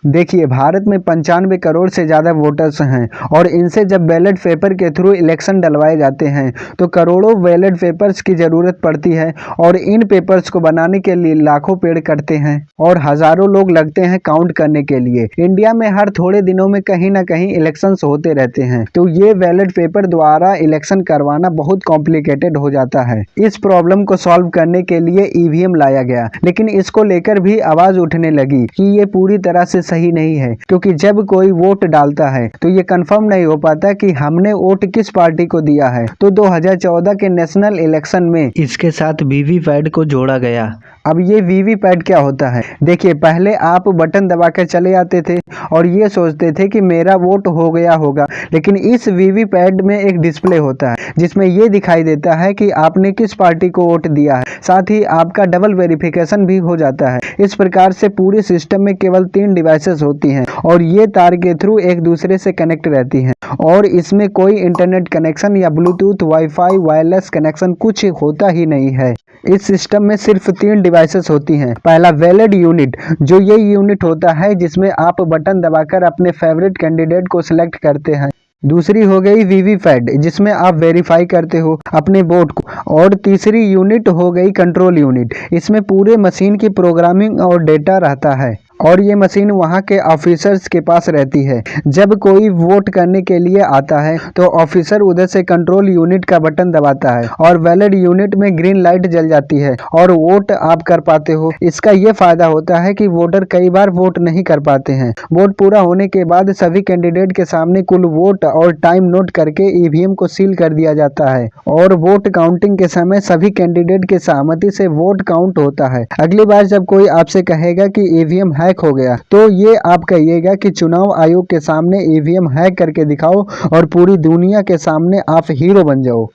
देखिए, भारत में 95 करोड़ से ज़्यादा वोटर्स हैं और इनसे जब बैलेट पेपर के थ्रू इलेक्शन डलवाए जाते हैं तो करोड़ों बैलेट पेपर्स की ज़रूरत पड़ती है और इन पेपर्स को बनाने के लिए लाखों पेड़ कटते हैं और हज़ारों लोग लगते हैं काउंट करने के लिए। इंडिया में हर थोड़े दिनों में कहीं ना कहीं इलेक्शंस होते रहते हैं, तो ये बैलेट पेपर द्वारा इलेक्शन करवाना बहुत कॉम्प्लिकेटेड हो जाता है। इस प्रॉब्लम को सॉल्व करने के लिए ईवीएम लाया गया, लेकिन इसको लेकर भी आवाज़ उठने लगी कि ये पूरी तरह से सही नहीं है, क्योंकि जब कोई वोट डालता है तो ये कंफर्म नहीं हो पाता कि हमने वोट किस पार्टी को दिया है। तो 2014 के नेशनल इलेक्शन में इसके साथ वीवीपैट को जोड़ा गया। अब ये वीवीपैट क्या होता है? देखिए, पहले आप बटन दबाकर चले आते थे और ये सोचते थे कि मेरा वोट हो गया होगा, लेकिन इस वीवीपैट में एक डिस्प्ले होता है जिसमें ये दिखाई देता है कि आपने किस पार्टी को वोट दिया है। साथ ही आपका डबल वेरिफिकेशन भी हो जाता है। इस प्रकार से पूरे सिस्टम में केवल 3 डिवाइसेस होती हैं और ये तार के थ्रू एक दूसरे से कनेक्ट रहती हैं और इसमें कोई इंटरनेट कनेक्शन या ब्लूटूथ, वाईफाई, वायरलेस कनेक्शन कुछ होता ही नहीं है। इस सिस्टम में सिर्फ 3 डिवाइसेस होती हैं। पहला वैलिड यूनिट, जो ये यूनिट होता है जिसमें आप बटन दबाकर अपने फेवरेट कैंडिडेट को सिलेक्ट करते हैं। दूसरी हो गई वीवीपैट, जिसमें आप वेरीफाई करते हो अपने वोट को। और तीसरी यूनिट हो गई कंट्रोल यूनिट, इसमें पूरे मशीन की प्रोग्रामिंग और डेटा रहता है और ये मशीन वहाँ के ऑफिसर्स के पास रहती है। जब कोई वोट करने के लिए आता है तो ऑफिसर उधर से कंट्रोल यूनिट का बटन दबाता है और वैलिड यूनिट में ग्रीन लाइट जल जाती है और वोट आप कर पाते हो। इसका ये फायदा होता है कि वोटर कई बार वोट नहीं कर पाते हैं। वोट पूरा होने के बाद सभी कैंडिडेट के सामने कुल वोट और टाइम नोट करके ईवीएम को सील कर दिया जाता है और वोट काउंटिंग के समय सभी कैंडिडेट की सहमति से वोट काउंट होता है। अगली बार जब कोई आपसे कहेगा कि ईवीएम हैक हो गया, तो ये आप कहिएगा कि चुनाव आयोग के सामने ईवीएम हैक करके दिखाओ और पूरी दुनिया के सामने आप हीरो बन जाओ।